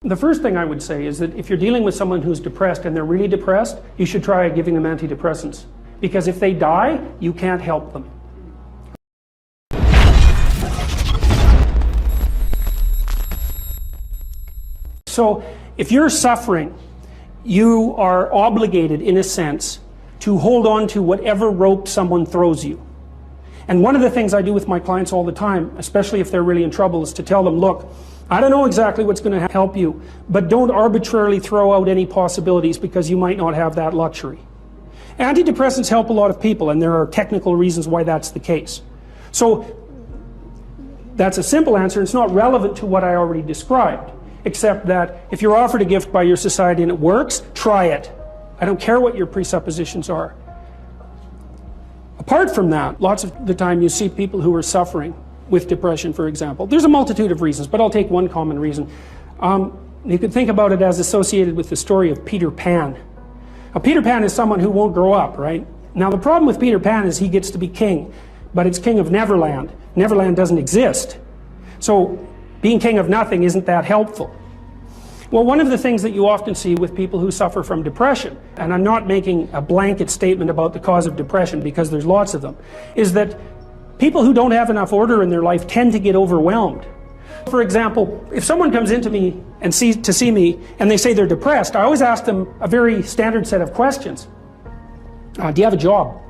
The first thing I would say is that if you're dealing with someone who's depressed and they're really depressed, you should try giving them antidepressants. Because if they die, you can't help them. So if you're suffering, you are obligated, in a sense, to hold on to whatever rope someone throws you. And one of the things I do with my clients all the time, especially if they're really in trouble, is to tell them, look, I don't know exactly what's going to help you, but don't arbitrarily throw out any possibilities because you might not have that luxury. Antidepressants help a lot of people, and there are technical reasons why that's the case. So that's a simple answer. It's not relevant to what I already described, except that if you're offered a gift by your society and it works, try it. I don't care what your presuppositions are. Apart from that, lots of the time you see people who are suffering with depression, for example. There's a multitude of reasons, but I'll take one common reason. You could think about it as associated with the story of Peter Pan. Now, Peter Pan is someone who won't grow up, right? Now, the problem with Peter Pan is he gets to be king, but it's king of Neverland. Neverland doesn't exist. So being king of nothing isn't that helpful. Well, one of the things that you often see with people who suffer from depression, and I'm not making a blanket statement about the cause of depression because there's lots of them, is that people who don't have enough order in their life tend to get overwhelmed. For example, if someone comes into me and to see me and they say they're depressed, I always ask them a very standard set of questions. Do you have a job?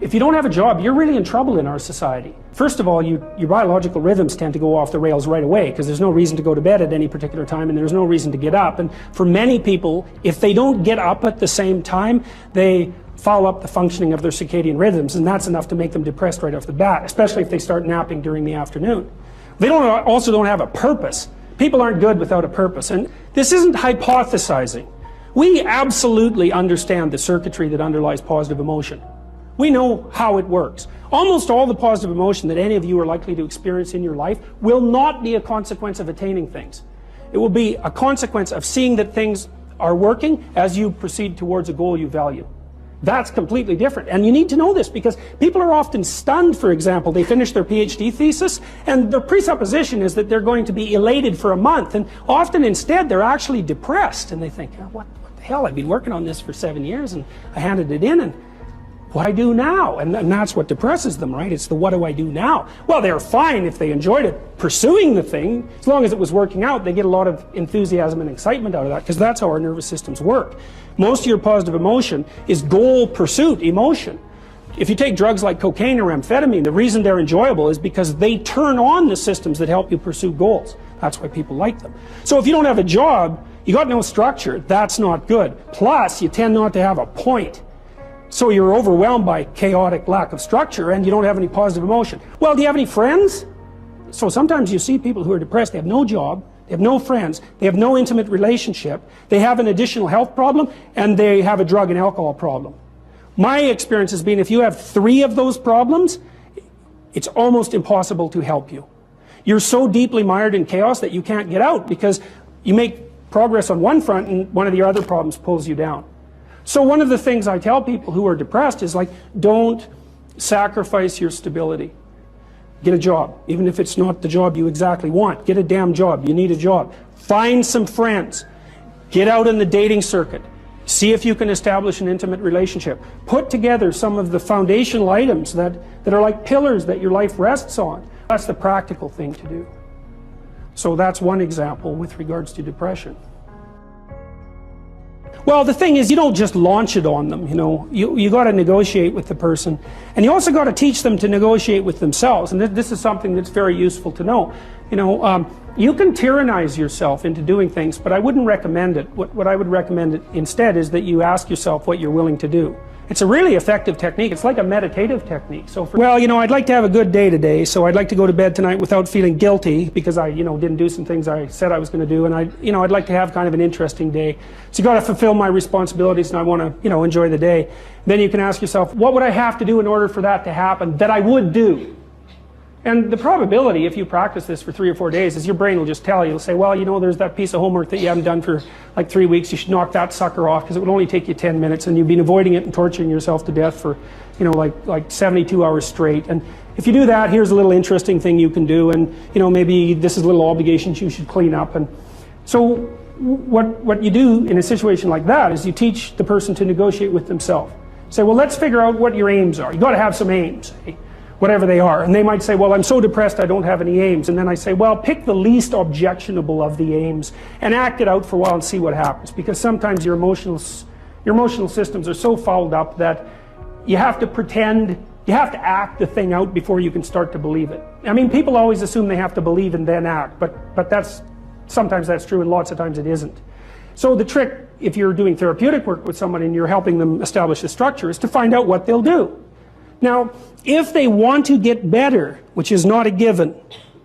If you don't have a job, you're really in trouble in our society. First of all, your biological rhythms tend to go off the rails right away because there's no reason to go to bed at any particular time and there's no reason to get up. And for many people, if they don't get up at the same time, they foul up the functioning of their circadian rhythms, and that's enough to make them depressed right off the bat, especially if they start napping during the afternoon. They also don't have a purpose. People aren't good without a purpose. And this isn't hypothesizing. We absolutely understand the circuitry that underlies positive emotion. We know how it works. Almost all the positive emotion that any of you are likely to experience in your life will not be a consequence of attaining things. It will be a consequence of seeing that things are working as you proceed towards a goal you value. That's completely different. And you need to know this because people are often stunned, for example. They finish their PhD thesis and the presupposition is that they're going to be elated for a month. And often instead they're actually depressed. And they think, oh, what the hell? I've been working on this for 7 years and I handed it in and what do I do now? And that's what depresses them, right? It's the what do I do now? Well, they're fine if they enjoyed it, pursuing the thing. As long as it was working out, they get a lot of enthusiasm and excitement out of that because that's how our nervous systems work. Most of your positive emotion is goal pursuit emotion. If you take drugs like cocaine or amphetamine, the reason they're enjoyable is because they turn on the systems that help you pursue goals. That's why people like them. So if you don't have a job, you got no structure, that's not good. Plus, you tend not to have a point. So you're overwhelmed by chaotic lack of structure and you don't have any positive emotion. Well, do you have any friends? So sometimes you see people who are depressed, they have no job, they have no friends, they have no intimate relationship, they have an additional health problem, and they have a drug and alcohol problem. My experience has been if you have 3 of those problems, it's almost impossible to help you. You're so deeply mired in chaos that you can't get out because you make progress on one front and one of the other problems pulls you down. So one of the things I tell people who are depressed is like, don't sacrifice your stability. Get a job, even if it's not the job you exactly want. Get a damn job. You need a job. Find some friends. Get out in the dating circuit. See if you can establish an intimate relationship. Put together some of the foundational items that are like pillars that your life rests on. That's the practical thing to do. So that's one example with regards to depression. Well, the thing is, you don't just launch it on them, you know. You got to negotiate with the person. And you also got to teach them to negotiate with themselves. And this is something that's very useful to know. You know, you can tyrannize yourself into doing things, but I wouldn't recommend it. What I would recommend instead is that you ask yourself what you're willing to do. It's a really effective technique. It's like a meditative technique. So, well, you know, I'd like to have a good day today, so I'd like to go to bed tonight without feeling guilty because I, didn't do some things I said I was going to do, and I'd like to have kind of an interesting day. So you got to fulfill my responsibilities, and I want to, enjoy the day. Then you can ask yourself, what would I have to do in order for that to happen that I would do? And the probability, if you practice this for 3 or 4 days, is your brain will just tell you. It'll say, well, there's that piece of homework that you haven't done for like 3 weeks. You should knock that sucker off because it would only take you 10 minutes and you've been avoiding it and torturing yourself to death for, like 72 hours straight. And if you do that, here's a little interesting thing you can do. And, maybe this is little obligations you should clean up. And So what you do in a situation like that is you teach the person to negotiate with themselves. Say, well, let's figure out what your aims are. You got to have some aims, whatever they are. And they might say, well, I'm so depressed I don't have any aims. And then I say, well, pick the least objectionable of the aims and act it out for a while and see what happens. Because sometimes your emotional systems are so fouled up that you have to pretend, you have to act the thing out before you can start to believe it. I mean, people always assume they have to believe and then act, but sometimes that's true and lots of times it isn't. So the trick, if you're doing therapeutic work with someone and you're helping them establish a structure, is to find out what they'll do. Now, if they want to get better, which is not a given,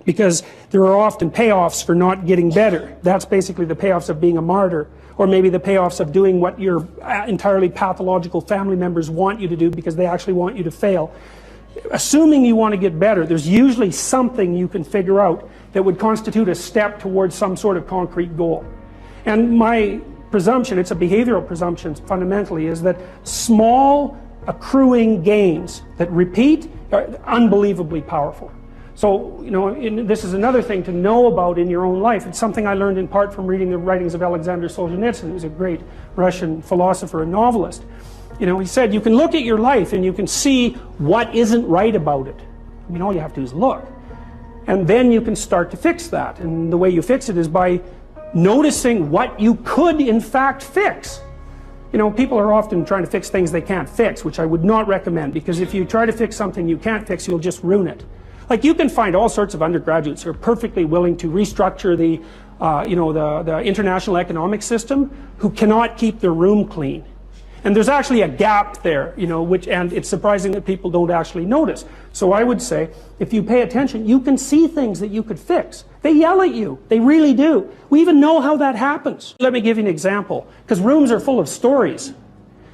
because there are often payoffs for not getting better. That's basically the payoffs of being a martyr, or maybe the payoffs of doing what your entirely pathological family members want you to do because they actually want you to fail. Assuming you want to get better, there's usually something you can figure out that would constitute a step towards some sort of concrete goal. And my presumption, it's a behavioral presumption fundamentally, is that small accruing gains that repeat are unbelievably powerful. So, you know, this is another thing to know about in your own life. It's something I learned in part from reading the writings of Alexander Solzhenitsyn, who's a great Russian philosopher and novelist. You know, he said, you can look at your life and you can see what isn't right about it. I mean, all you have to do is look. And then you can start to fix that. And the way you fix it is by noticing what you could in fact fix. You know, people are often trying to fix things they can't fix, which I would not recommend, because if you try to fix something you can't fix, you'll just ruin it. Like, you can find all sorts of undergraduates who are perfectly willing to restructure the international economic system who cannot keep their room clean. And there's actually a gap there, you know, and it's surprising that people don't actually notice. So I would say, if you pay attention, you can see things that you could fix. They yell at you. They really do. We even know how that happens. Let me give you an example, because rooms are full of stories.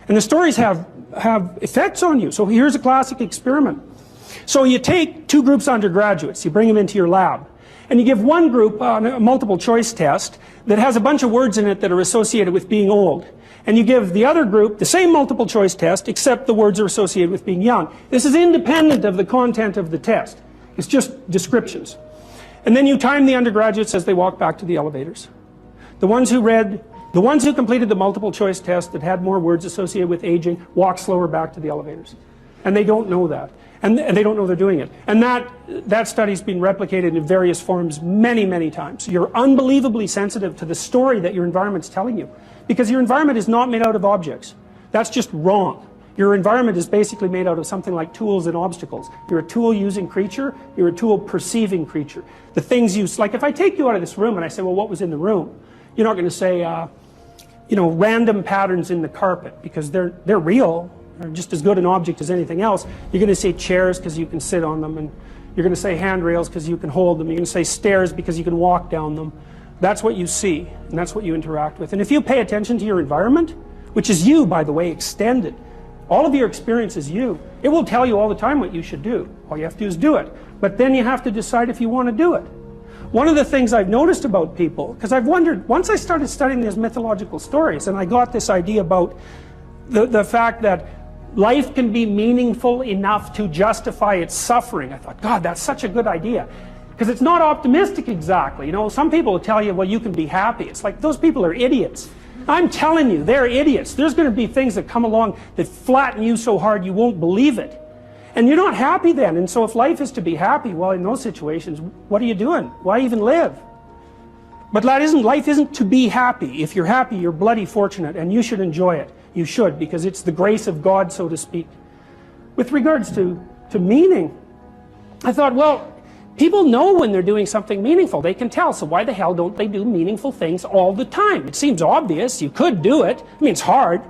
And the stories have effects on you. So here's a classic experiment. So you take two groups of undergraduates, you bring them into your lab, and you give one group a multiple choice test that has a bunch of words in it that are associated with being old. And you give the other group the same multiple choice test, except the words are associated with being young. This is independent of the content of the test. It's just descriptions. And then you time the undergraduates as they walk back to the elevators. The ones who completed the multiple choice test that had more words associated with aging walk slower back to the elevators. And they don't know that. And they don't know they're doing it. And that study's been replicated in various forms many, many times. You're unbelievably sensitive to the story that your environment's telling you. Because your environment is not made out of objects. That's just wrong. Your environment is basically made out of something like tools and obstacles. You're a tool-using creature. You're a tool-perceiving creature. The things you, like if I take you out of this room and I say, well, what was in the room? You're not going to say, you know, random patterns in the carpet, because they're real. They're just as good an object as anything else. You're going to say chairs because you can sit on them, and you're going to say handrails because you can hold them. You're going to say stairs because you can walk down them. That's what you see, and that's what you interact with. And if you pay attention to your environment, which is you, by the way, extended, all of your experience is you. It will tell you all the time what you should do. All you have to do is do it. But then you have to decide if you want to do it. One of the things I've noticed about people, because I've wondered, once I started studying these mythological stories, and I got this idea about the fact that life can be meaningful enough to justify its suffering. I thought, God, that's such a good idea. Because it's not optimistic exactly. You know, some people will tell you, well, you can be happy. It's like, those people are idiots. I'm telling you, they're idiots. There's going to be things that come along that flatten you so hard you won't believe it. And you're not happy then. And so if life is to be happy, well, in those situations, what are you doing? Why even live? But life isn't to be happy. If you're happy, you're bloody fortunate, and you should enjoy it. You should, because it's the grace of God, so to speak. With regards to meaning, I thought, well, people know when they're doing something meaningful. They can tell, so why the hell don't they do meaningful things all the time? It seems obvious. You could do it. I mean, it's hard,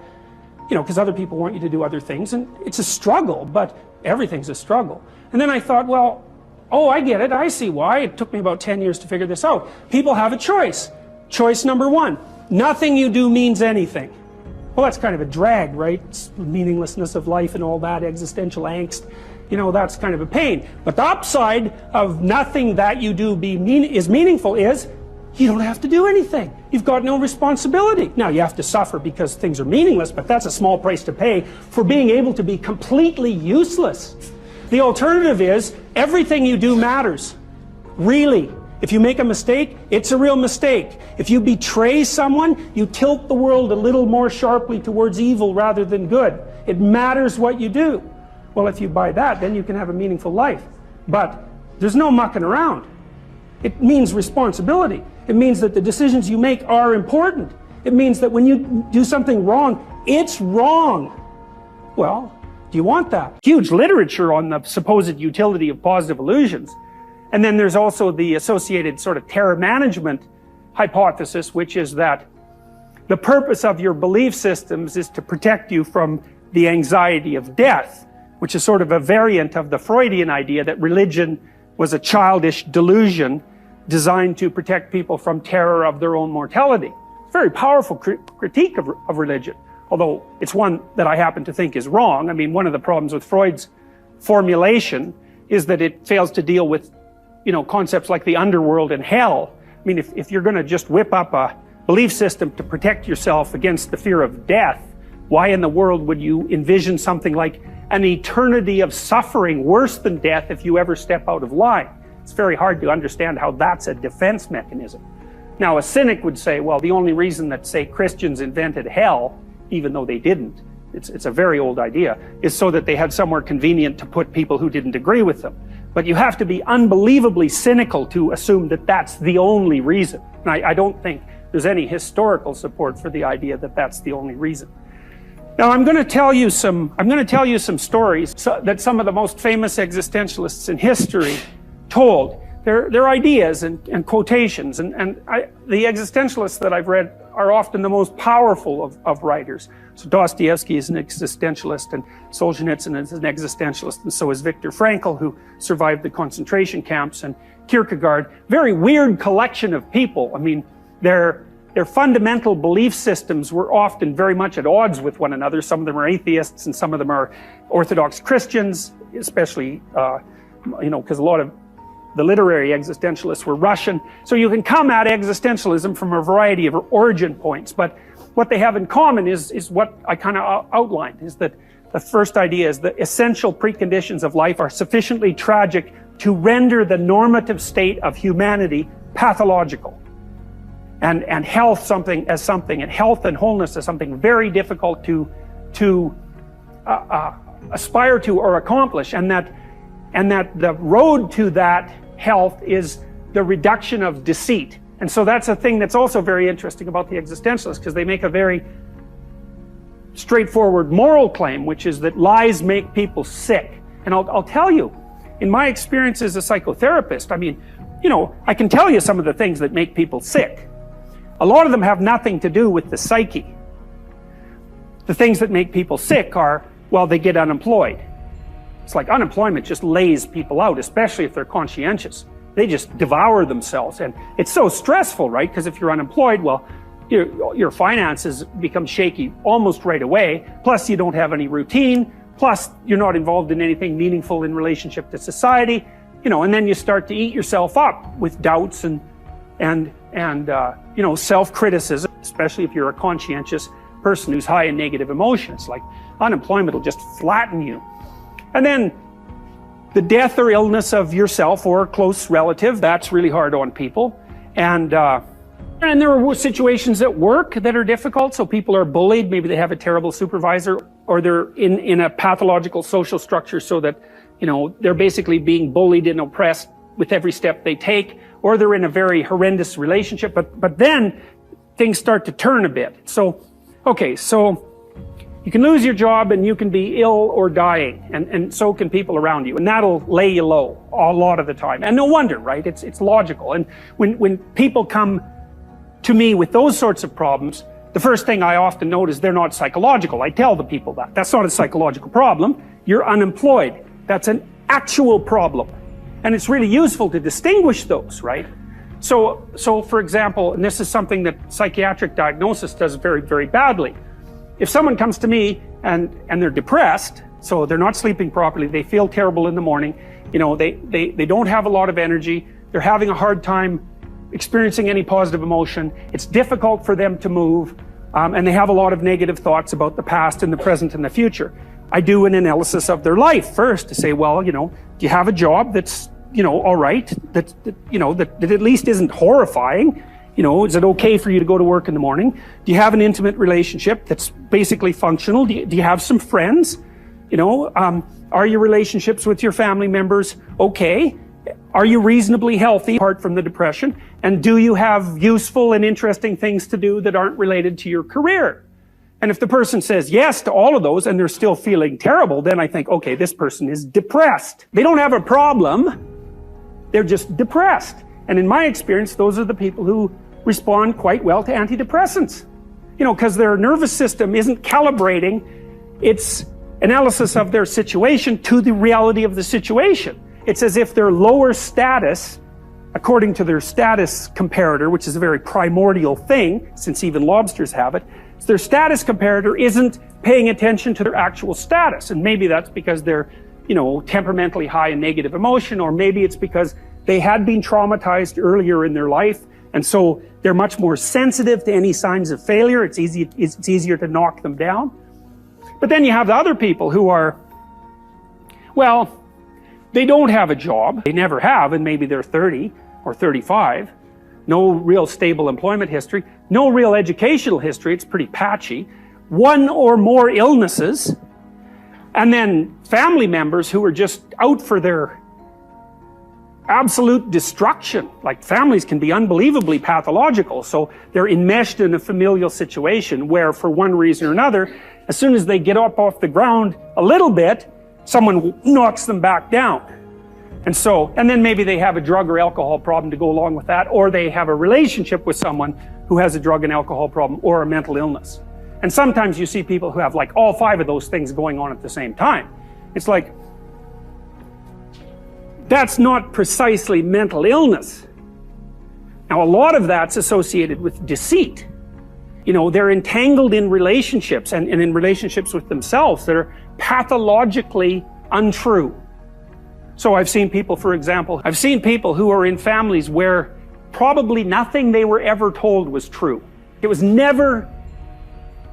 you know, because other people want you to do other things, and it's a struggle, but everything's a struggle. And then I thought, well, oh, I get it. I see why. It took me about 10 years to figure this out. People have a choice. Choice number one, nothing you do means anything. Well, that's kind of a drag, right? It's the meaninglessness of life and all that, existential angst. You know, that's kind of a pain. But the upside of nothing that you do is meaningful is you don't have to do anything. You've got no responsibility. Now, you have to suffer because things are meaningless, but that's a small price to pay for being able to be completely useless. The alternative is everything you do matters. Really. If you make a mistake, it's a real mistake. If you betray someone, you tilt the world a little more sharply towards evil rather than good. It matters what you do. Well, if you buy that, then you can have a meaningful life. But there's no mucking around. It means responsibility. It means that the decisions you make are important. It means that when you do something wrong, it's wrong. Well, do you want that? Huge literature on the supposed utility of positive illusions. And then there's also the associated sort of terror management hypothesis, which is that the purpose of your belief systems is to protect you from the anxiety of death, which is sort of a variant of the Freudian idea that religion was a childish delusion designed to protect people from terror of their own mortality. It's a very powerful critique of religion, although it's one that I happen to think is wrong. I mean, one of the problems with Freud's formulation is that it fails to deal with, concepts like the underworld and hell. I mean, if you're going to just whip up a belief system to protect yourself against the fear of death, why in the world would you envision something like an eternity of suffering worse than death if you ever step out of line? It's very hard to understand how that's a defense mechanism. Now, a cynic would say, well, the only reason that, say, Christians invented hell, even though they didn't, it's a very old idea, is so that they had somewhere convenient to put people who didn't agree with them. But you have to be unbelievably cynical to assume that that's the only reason. And I don't think there's any historical support for the idea that that's the only reason. Now, I'm going to tell you some stories that some of the most famous existentialists in history told. They're ideas and quotations, and the existentialists that I've read are often the most powerful of writers. So Dostoevsky is an existentialist, and Solzhenitsyn is an existentialist, and so is Viktor Frankl, who survived the concentration camps, and Kierkegaard. Very weird collection of people. I mean, their fundamental belief systems were often very much at odds with one another. Some of them are atheists, and some of them are Orthodox Christians, especially, because a lot of the literary existentialists were Russian. So you can come at existentialism from a variety of origin points, but what they have in common is what I kind of outlined, is that the first idea is the essential preconditions of life are sufficiently tragic to render the normative state of humanity pathological. And health and health and wholeness as something very difficult to aspire to or accomplish, and that the road to that health is the reduction of deceit. And so that's a thing that's also very interesting about the existentialists, because they make a very straightforward moral claim, which is that lies make people sick. And I'll tell you, in my experience as a psychotherapist, I mean, I can tell you some of the things that make people sick. A lot of them have nothing to do with the psyche. The things that make people sick are, well, they get unemployed. It's like unemployment just lays people out, especially if they're conscientious. They just devour themselves, and it's so stressful, right? Because if you're unemployed, well, your finances become shaky almost right away, plus you don't have any routine, plus you're not involved in anything meaningful in relationship to society, and then you start to eat yourself up with doubts and self-criticism, especially if you're a conscientious person who's high in negative emotions. Like unemployment will just flatten you. And then the death or illness of yourself or a close relative, that's really hard on people. And there are situations at work that are difficult. So people are bullied. Maybe they have a terrible supervisor, or they're in a pathological social structure so that, they're basically being bullied and oppressed with every step they take, or they're in a very horrendous relationship. But then things start to turn a bit. So, okay, so you can lose your job and you can be ill or dying, and so can people around you, and that'll lay you low a lot of the time. And no wonder, right? It's logical. And when people come to me with those sorts of problems, the first thing I often note is they're not psychological. I tell the people that's not a psychological problem. You're unemployed. That's an actual problem. And it's really useful to distinguish those, right? So for example, and this is something that psychiatric diagnosis does very, very badly. If someone comes to me and they're depressed, so they're not sleeping properly, they feel terrible in the morning, they don't have a lot of energy, they're having a hard time experiencing any positive emotion, it's difficult for them to move, and they have a lot of negative thoughts about the past and the present and the future. I do an analysis of their life first to say, well, do you have a job that's all right, that at least isn't horrifying. Is it okay for you to go to work in the morning? Do you have an intimate relationship that's basically functional? Do you have some friends? Are your relationships with your family members okay? Are you reasonably healthy apart from the depression? And do you have useful and interesting things to do that aren't related to your career? And if the person says yes to all of those and they're still feeling terrible, then I think, okay, this person is depressed. They don't have a problem. They're just depressed. And in my experience, those are the people who respond quite well to antidepressants. Because their nervous system isn't calibrating its analysis of their situation to the reality of the situation. It's as if their lower status, according to their status comparator, which is a very primordial thing, since even lobsters have it, their status comparator isn't paying attention to their actual status. And maybe that's because they're, temperamentally high in negative emotion, or maybe it's because they had been traumatized earlier in their life, and so they're much more sensitive to any signs of failure. It's easier to knock them down. But then you have the other people who are, well, they don't have a job. They never have, and maybe they're 30 or 35. No real stable employment history. No real educational history. It's pretty patchy. One or more illnesses. And then family members who are just out for their absolute destruction. Like, families can be unbelievably pathological. So they're enmeshed in a familial situation where, for one reason or another, as soon as they get up off the ground a little bit, someone knocks them back down. And then maybe they have a drug or alcohol problem to go along with that, or they have a relationship with someone who has a drug and alcohol problem or a mental illness. And sometimes you see people who have like all 5 of those things going on at the same time. It's like, that's not precisely mental illness. Now, a lot of that's associated with deceit. They're entangled in relationships and in relationships with themselves that are pathologically untrue. So I've seen people, for example, who are in families where probably nothing they were ever told was true. It was never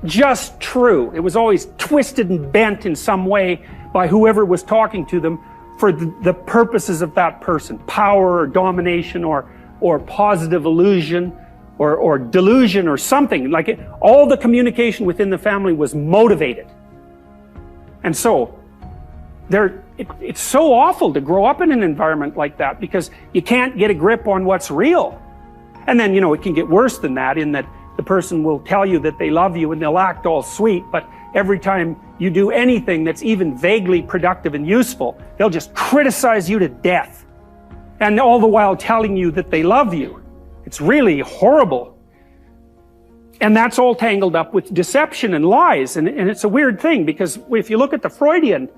just true. It was always twisted and bent in some way by whoever was talking to them for the purposes of that person. Power or domination or positive illusion or delusion or something. Like all the communication within the family was motivated. And so it's so awful to grow up in an environment like that, because you can't get a grip on what's real. And then, it can get worse than that, in that the person will tell you that they love you and they'll act all sweet, but every time you do anything that's even vaguely productive and useful, they'll just criticize you to death. And all the while telling you that they love you. It's really horrible. And that's all tangled up with deception and lies. And it's a weird thing, because if you look at the Freudian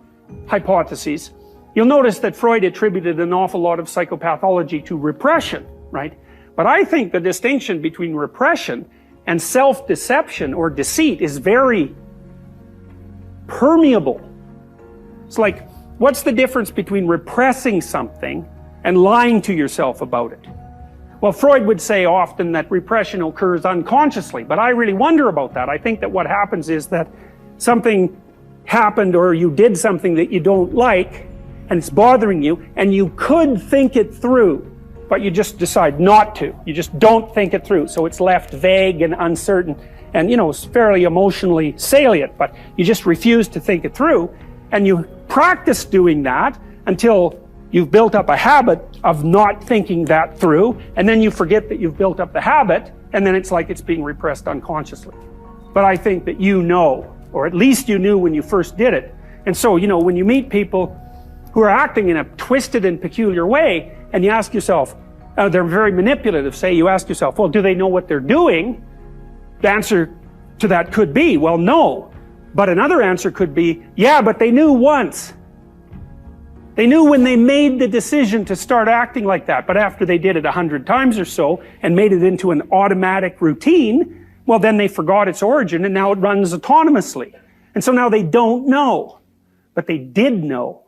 hypotheses, you'll notice that Freud attributed an awful lot of psychopathology to repression, right? But I think the distinction between repression and self-deception or deceit is very permeable. It's like, what's the difference between repressing something and lying to yourself about it? Well, Freud would say often that repression occurs unconsciously, but I really wonder about that. I think that what happens is that something happened, or you did something that you don't like and it's bothering you, and you could think it through, but you just decide not to. You just don't think it through, so it's left vague and uncertain and it's fairly emotionally salient, but you just refuse to think it through, and you practice doing that until you've built up a habit of not thinking that through, and then you forget that you've built up the habit, and then it's like it's being repressed unconsciously. But I think that or at least you knew when you first did it. And so, when you meet people who are acting in a twisted and peculiar way, and you ask yourself, they're very manipulative, say, you ask yourself, well, do they know what they're doing? The answer to that could be, well, no. But another answer could be, yeah, but they knew once. They knew when they made the decision to start acting like that, but after they did it 100 times or so and made it into an automatic routine, well, then they forgot its origin, and now it runs autonomously. And so now they don't know, but they did know.